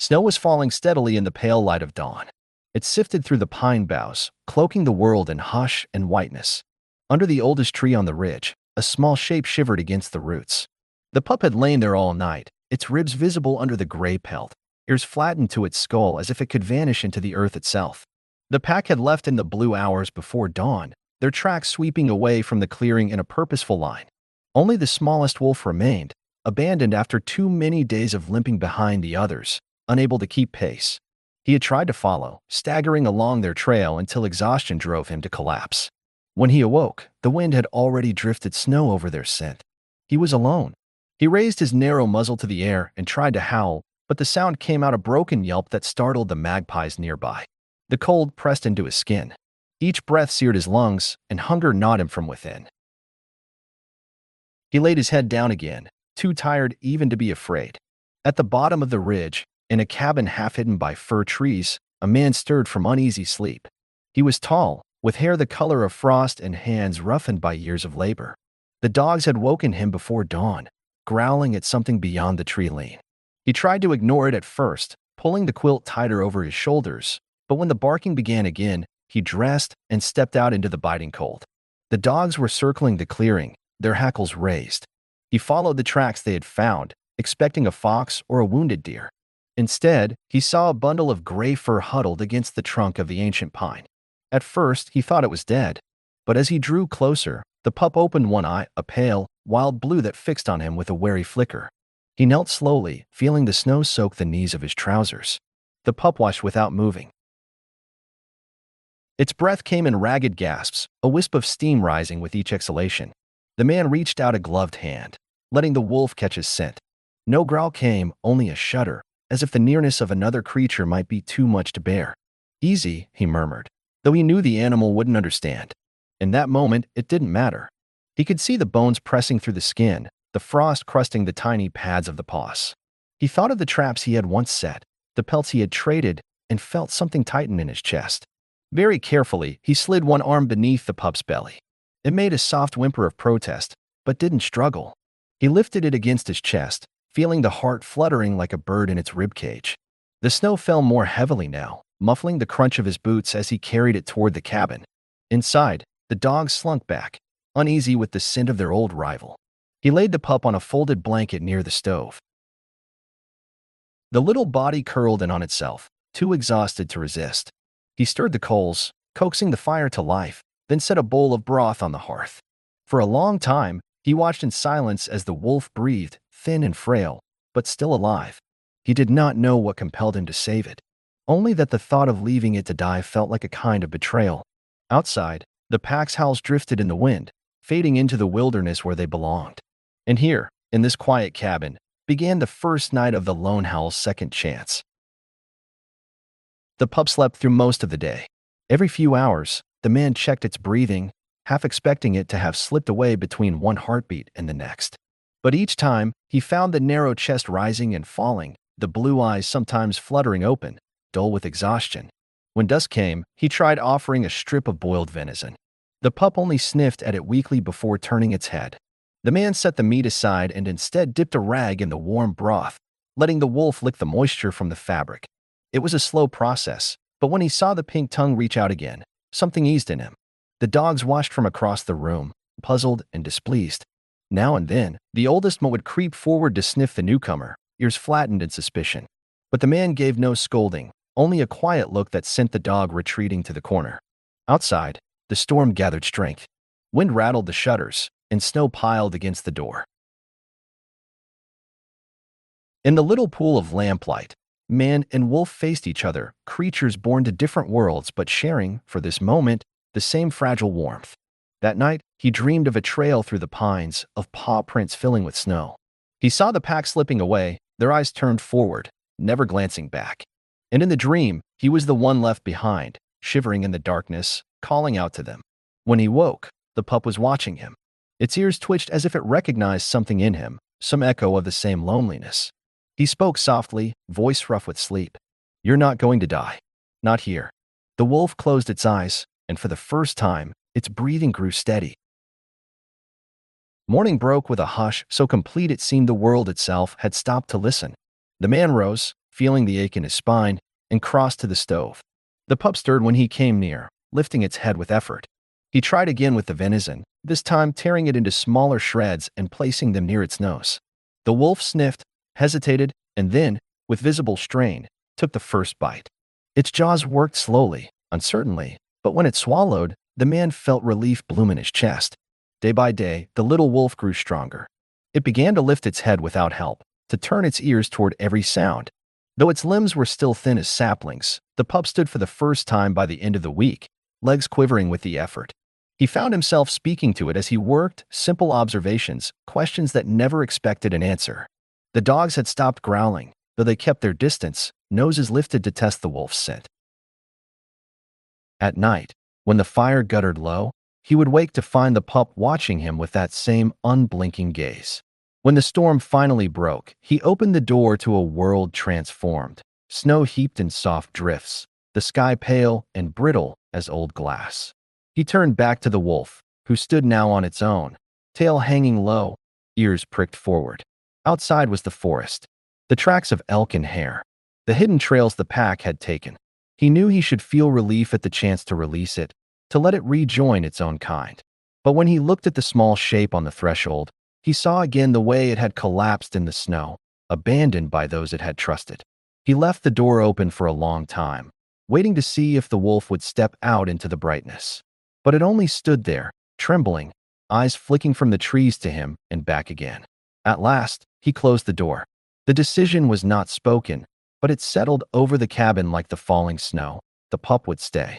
Snow was falling steadily in the pale light of dawn. It sifted through the pine boughs, cloaking the world in hush and whiteness. Under the oldest tree on the ridge, a small shape shivered against the roots. The pup had lain there all night, its ribs visible under the gray pelt, ears flattened to its skull as if it could vanish into the earth itself. The pack had left in the blue hours before dawn, their tracks sweeping away from the clearing in a purposeful line. Only the smallest wolf remained, abandoned after too many days of limping behind the others, unable to keep pace. He had tried to follow, staggering along their trail until exhaustion drove him to collapse. When he awoke, the wind had already drifted snow over their scent. He was alone. He raised his narrow muzzle to the air and tried to howl, but the sound came out a broken yelp that startled the magpies nearby. The cold pressed into his skin. Each breath seared his lungs, and hunger gnawed him from within. He laid his head down again, too tired even to be afraid. At the bottom of the ridge, in a cabin half hidden by fir trees, a man stirred from uneasy sleep. He was tall, with hair the color of frost and hands roughened by years of labor. The dogs had woken him before dawn, growling at something beyond the tree lane. He tried to ignore it at first, pulling the quilt tighter over his shoulders, but when the barking began again, he dressed and stepped out into the biting cold. The dogs were circling the clearing, their hackles raised. He followed the tracks they had found, expecting a fox or a wounded deer. Instead, he saw a bundle of gray fur huddled against the trunk of the ancient pine. At first, he thought it was dead, but as he drew closer, the pup opened one eye, a pale, wild blue that fixed on him with a wary flicker. He knelt slowly, feeling the snow soak the knees of his trousers. The pup watched without moving. Its breath came in ragged gasps, a wisp of steam rising with each exhalation. The man reached out a gloved hand, letting the wolf catch his scent. No growl came, only a shudder, as if the nearness of another creature might be too much to bear. "Easy," he murmured, though he knew the animal wouldn't understand. In that moment, it didn't matter. He could see the bones pressing through the skin, the frost crusting the tiny pads of the paws. He thought of the traps he had once set, the pelts he had traded, and felt something tighten in his chest. Very carefully, he slid one arm beneath the pup's belly. It made a soft whimper of protest, but didn't struggle. He lifted it against his chest, feeling the heart fluttering like a bird in its ribcage. The snow fell more heavily now, muffling the crunch of his boots as he carried it toward the cabin. Inside, the dogs slunk back, uneasy with the scent of their old rival. He laid the pup on a folded blanket near the stove. The little body curled in on itself, too exhausted to resist. He stirred the coals, coaxing the fire to life, then set a bowl of broth on the hearth. For a long time, he watched in silence as the wolf breathed, thin and frail, but still alive. He did not know what compelled him to save it, only that the thought of leaving it to die felt like a kind of betrayal. Outside, the pack's howls drifted in the wind, fading into the wilderness where they belonged. And here, in this quiet cabin, began the first night of the lone howl's second chance. The pup slept through most of the day. Every few hours, the man checked its breathing, half expecting it to have slipped away between one heartbeat and the next. But each time, he found the narrow chest rising and falling, the blue eyes sometimes fluttering open, dull with exhaustion. When dusk came, he tried offering a strip of boiled venison. The pup only sniffed at it weakly before turning its head. The man set the meat aside and instead dipped a rag in the warm broth, letting the wolf lick the moisture from the fabric. It was a slow process, but when he saw the pink tongue reach out again, something eased in him. The dogs watched from across the room, puzzled and displeased. Now and then, the oldest would creep forward to sniff the newcomer, ears flattened in suspicion. But the man gave no scolding, only a quiet look that sent the dog retreating to the corner. Outside, the storm gathered strength. Wind rattled the shutters, and snow piled against the door. In the little pool of lamplight, man and wolf faced each other, creatures born to different worlds but sharing, for this moment, the same fragile warmth. That night, he dreamed of a trail through the pines, of paw prints filling with snow. He saw the pack slipping away, their eyes turned forward, never glancing back. And in the dream, he was the one left behind, shivering in the darkness, calling out to them. When he woke, the pup was watching him. Its ears twitched as if it recognized something in him, some echo of the same loneliness. He spoke softly, voice rough with sleep. "You're not going to die. Not here." The wolf closed its eyes, and for the first time, its breathing grew steady. Morning broke with a hush so complete it seemed the world itself had stopped to listen. The man rose, feeling the ache in his spine, and crossed to the stove. The pup stirred when he came near, lifting its head with effort. He tried again with the venison, this time tearing it into smaller shreds and placing them near its nose. The wolf sniffed, hesitated, and then, with visible strain, took the first bite. Its jaws worked slowly, uncertainly, but when it swallowed, the man felt relief bloom in his chest. Day by day, the little wolf grew stronger. It began to lift its head without help, to turn its ears toward every sound. Though its limbs were still thin as saplings, the pup stood for the first time by the end of the week, legs quivering with the effort. He found himself speaking to it as he worked, simple observations, questions that never expected an answer. The dogs had stopped growling, though they kept their distance, noses lifted to test the wolf's scent. At night, when the fire guttered low, he would wake to find the pup watching him with that same unblinking gaze. When the storm finally broke, he opened the door to a world transformed. Snow heaped in soft drifts, the sky pale and brittle as old glass. He turned back to the wolf, who stood now on its own, tail hanging low, ears pricked forward. Outside was the forest, the tracks of elk and hare, the hidden trails the pack had taken. He knew he should feel relief at the chance to release it, to let it rejoin its own kind. But when he looked at the small shape on the threshold, he saw again the way it had collapsed in the snow, abandoned by those it had trusted. He left the door open for a long time, waiting to see if the wolf would step out into the brightness. But it only stood there, trembling, eyes flicking from the trees to him and back again. At last, he closed the door. The decision was not spoken, but it settled over the cabin like the falling snow. The pup would stay.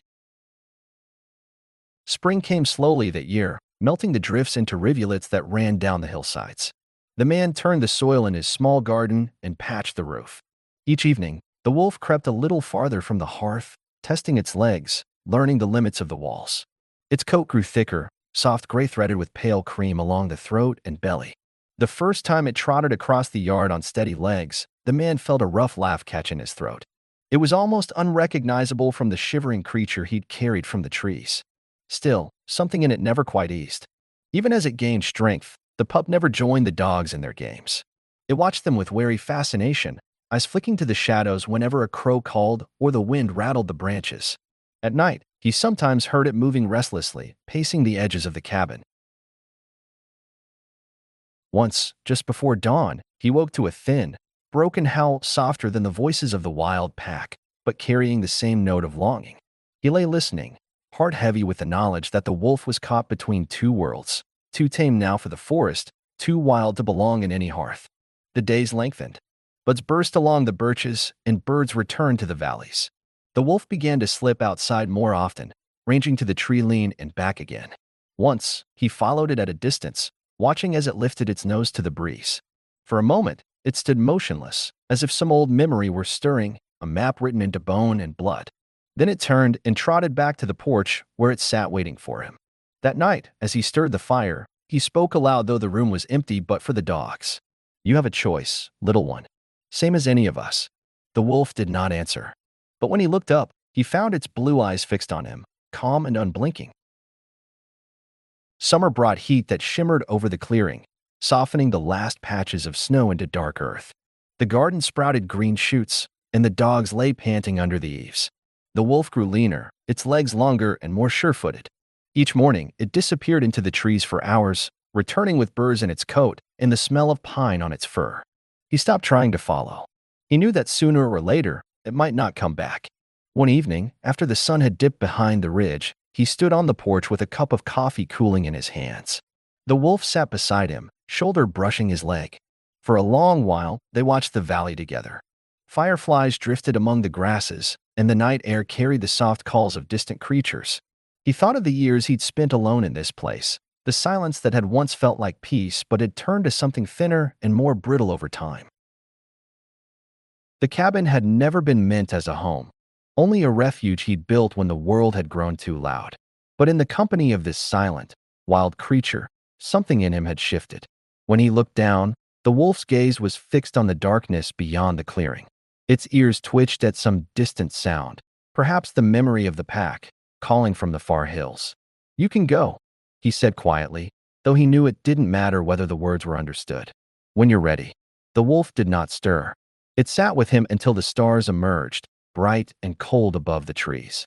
Spring came slowly that year, melting the drifts into rivulets that ran down the hillsides. The man turned the soil in his small garden and patched the roof. Each evening, the wolf crept a little farther from the hearth, testing its legs, learning the limits of the walls. Its coat grew thicker, soft gray threaded with pale cream along the throat and belly. The first time it trotted across the yard on steady legs, the man felt a rough laugh catch in his throat. It was almost unrecognizable from the shivering creature he'd carried from the trees. Still, something in it never quite eased. Even as it gained strength, the pup never joined the dogs in their games. It watched them with wary fascination, eyes flicking to the shadows whenever a crow called or the wind rattled the branches. At night, he sometimes heard it moving restlessly, pacing the edges of the cabin. Once, just before dawn, he woke to a thin, broken howl softer than the voices of the wild pack, but carrying the same note of longing. He lay listening, heart heavy with the knowledge that the wolf was caught between two worlds, too tame now for the forest, too wild to belong in any hearth. The days lengthened. Buds burst along the birches, and birds returned to the valleys. The wolf began to slip outside more often, ranging to the tree lean and back again. Once, he followed it at a distance, watching as it lifted its nose to the breeze. For a moment, it stood motionless, as if some old memory were stirring, a map written into bone and blood. Then it turned and trotted back to the porch where it sat waiting for him. That night, as he stirred the fire, he spoke aloud though the room was empty but for the dogs. "You have a choice, little one. Same as any of us." The wolf did not answer. But when he looked up, he found its blue eyes fixed on him, calm and unblinking. Summer brought heat that shimmered over the clearing, softening the last patches of snow into dark earth. The garden sprouted green shoots, and the dogs lay panting under the eaves. The wolf grew leaner, its legs longer and more sure-footed. Each morning, it disappeared into the trees for hours, returning with burrs in its coat and the smell of pine on its fur. He stopped trying to follow. He knew that sooner or later, it might not come back. One evening, after the sun had dipped behind the ridge, he stood on the porch with a cup of coffee cooling in his hands. The wolf sat beside him, shoulder brushing his leg. For a long while, they watched the valley together. Fireflies drifted among the grasses, and the night air carried the soft calls of distant creatures. He thought of the years he'd spent alone in this place, the silence that had once felt like peace but had turned to something thinner and more brittle over time. The cabin had never been meant as a home, only a refuge he'd built when the world had grown too loud. But in the company of this silent, wild creature, something in him had shifted. When he looked down, the wolf's gaze was fixed on the darkness beyond the clearing. Its ears twitched at some distant sound, perhaps the memory of the pack, calling from the far hills. "You can go," he said quietly, though he knew it didn't matter whether the words were understood. "When you're ready." The wolf did not stir. It sat with him until the stars emerged, bright and cold above the trees.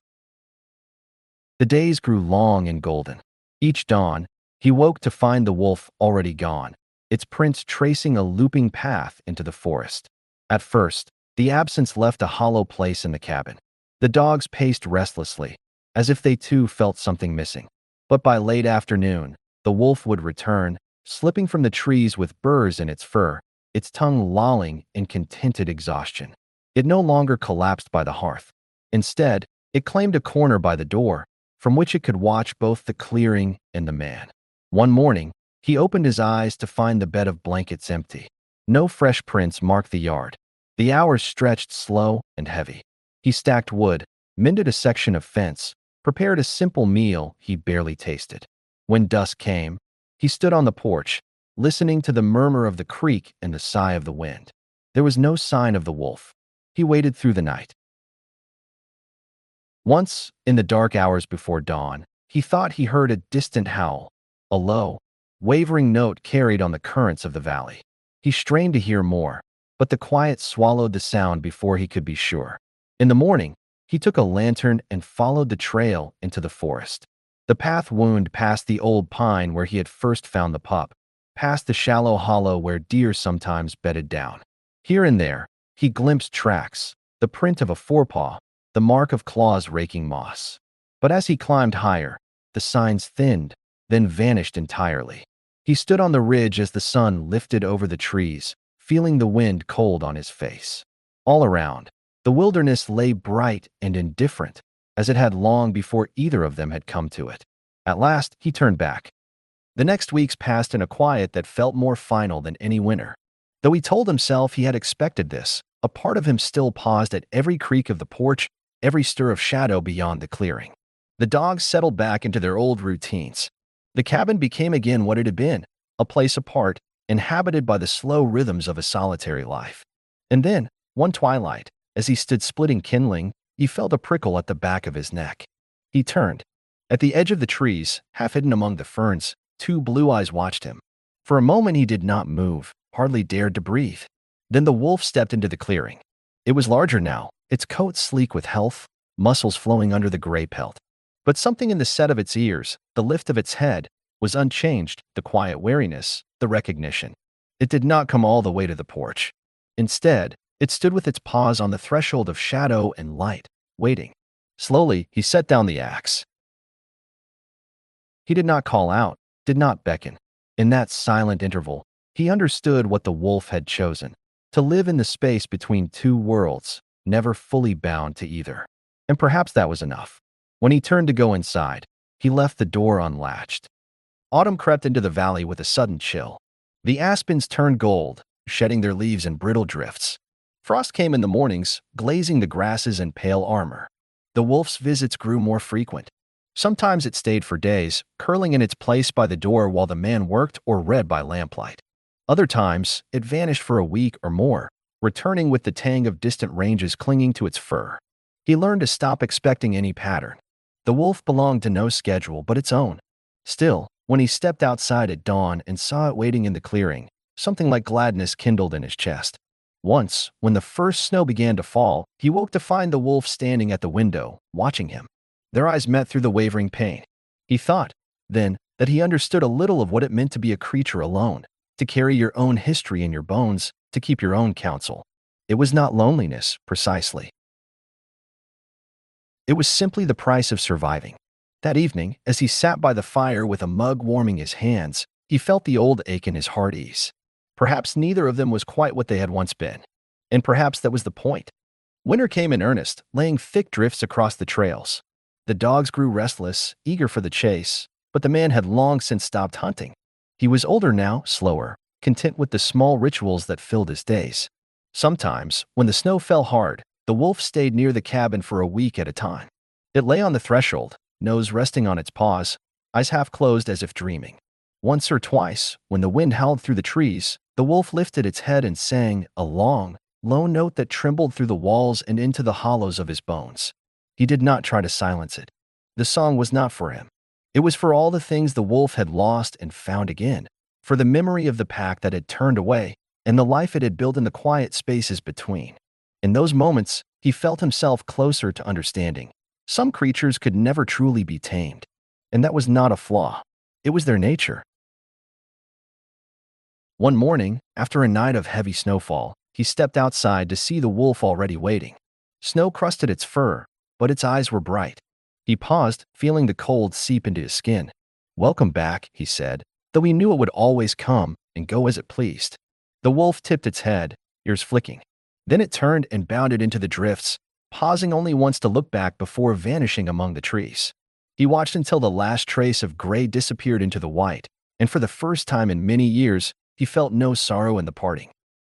The days grew long and golden. Each dawn, he woke to find the wolf already gone, its prints tracing a looping path into the forest. At first, the absence left a hollow place in the cabin. The dogs paced restlessly, as if they too felt something missing. But by late afternoon, the wolf would return, slipping from the trees with burrs in its fur, its tongue lolling in contented exhaustion. It no longer collapsed by the hearth. Instead, it claimed a corner by the door, from which it could watch both the clearing and the man. One morning, he opened his eyes to find the bed of blankets empty. No fresh prints marked the yard. The hours stretched slow and heavy. He stacked wood, mended a section of fence, prepared a simple meal he barely tasted. When dusk came, he stood on the porch, listening to the murmur of the creek and the sigh of the wind. There was no sign of the wolf. He waited through the night. Once, in the dark hours before dawn, he thought he heard a distant howl, a low, wavering note carried on the currents of the valley. He strained to hear more, but the quiet swallowed the sound before he could be sure. In the morning, he took a lantern and followed the trail into the forest. The path wound past the old pine where he had first found the pup, past the shallow hollow where deer sometimes bedded down. Here and there, he glimpsed tracks, the print of a forepaw, the mark of claws raking moss. But as he climbed higher, the signs thinned, then vanished entirely. He stood on the ridge as the sun lifted over the trees, feeling the wind cold on his face. All around, the wilderness lay bright and indifferent, as it had long before either of them had come to it. At last, he turned back. The next weeks passed in a quiet that felt more final than any winter. Though he told himself he had expected this, a part of him still paused at every creak of the porch, every stir of shadow beyond the clearing. The dogs settled back into their old routines. The cabin became again what it had been, a place apart, inhabited by the slow rhythms of a solitary life. And then, one twilight, as he stood splitting kindling, he felt a prickle at the back of his neck. He turned. At the edge of the trees, half hidden among the ferns, two blue eyes watched him. For a moment he did not move, hardly dared to breathe. Then the wolf stepped into the clearing. It was larger now, its coat sleek with health, muscles flowing under the gray pelt. But something in the set of its ears, the lift of its head, was unchanged, the quiet wariness, the recognition. It did not come all the way to the porch. Instead, it stood with its paws on the threshold of shadow and light, waiting. Slowly, he set down the axe. He did not call out, did not beckon. In that silent interval, he understood what the wolf had chosen, to live in the space between two worlds, never fully bound to either. And perhaps that was enough. When he turned to go inside, he left the door unlatched. Autumn crept into the valley with a sudden chill. The aspens turned gold, shedding their leaves in brittle drifts. Frost came in the mornings, glazing the grasses in pale armor. The wolf's visits grew more frequent. Sometimes it stayed for days, curling in its place by the door while the man worked or read by lamplight. Other times, it vanished for a week or more, returning with the tang of distant ranges clinging to its fur. He learned to stop expecting any pattern. The wolf belonged to no schedule but its own. Still, when he stepped outside at dawn and saw it waiting in the clearing, something like gladness kindled in his chest. Once, when the first snow began to fall, he woke to find the wolf standing at the window, watching him. Their eyes met through the wavering pain. He thought, then, that he understood a little of what it meant to be a creature alone, to carry your own history in your bones, to keep your own counsel. It was not loneliness, precisely. It was simply the price of surviving. That evening, as he sat by the fire with a mug warming his hands, he felt the old ache in his heart ease. Perhaps neither of them was quite what they had once been. And perhaps that was the point. Winter came in earnest, laying thick drifts across the trails. The dogs grew restless, eager for the chase, but the man had long since stopped hunting. He was older now, slower, content with the small rituals that filled his days. Sometimes, when the snow fell hard, the wolf stayed near the cabin for a week at a time. It lay on the threshold, nose resting on its paws, eyes half closed as if dreaming. Once or twice, when the wind howled through the trees, the wolf lifted its head and sang a long, low note that trembled through the walls and into the hollows of his bones. He did not try to silence it. The song was not for him. It was for all the things the wolf had lost and found again, for the memory of the pack that had turned away, and the life it had built in the quiet spaces between. In those moments, he felt himself closer to understanding. Some creatures could never truly be tamed, and that was not a flaw. It was their nature. One morning, after a night of heavy snowfall, he stepped outside to see the wolf already waiting. Snow crusted its fur, but its eyes were bright. He paused, feeling the cold seep into his skin. "Welcome back," he said, though he knew it would always come and go as it pleased. The wolf tipped its head, ears flicking. Then it turned and bounded into the drifts, pausing only once to look back before vanishing among the trees. He watched until the last trace of gray disappeared into the white, and for the first time in many years, he felt no sorrow in the parting.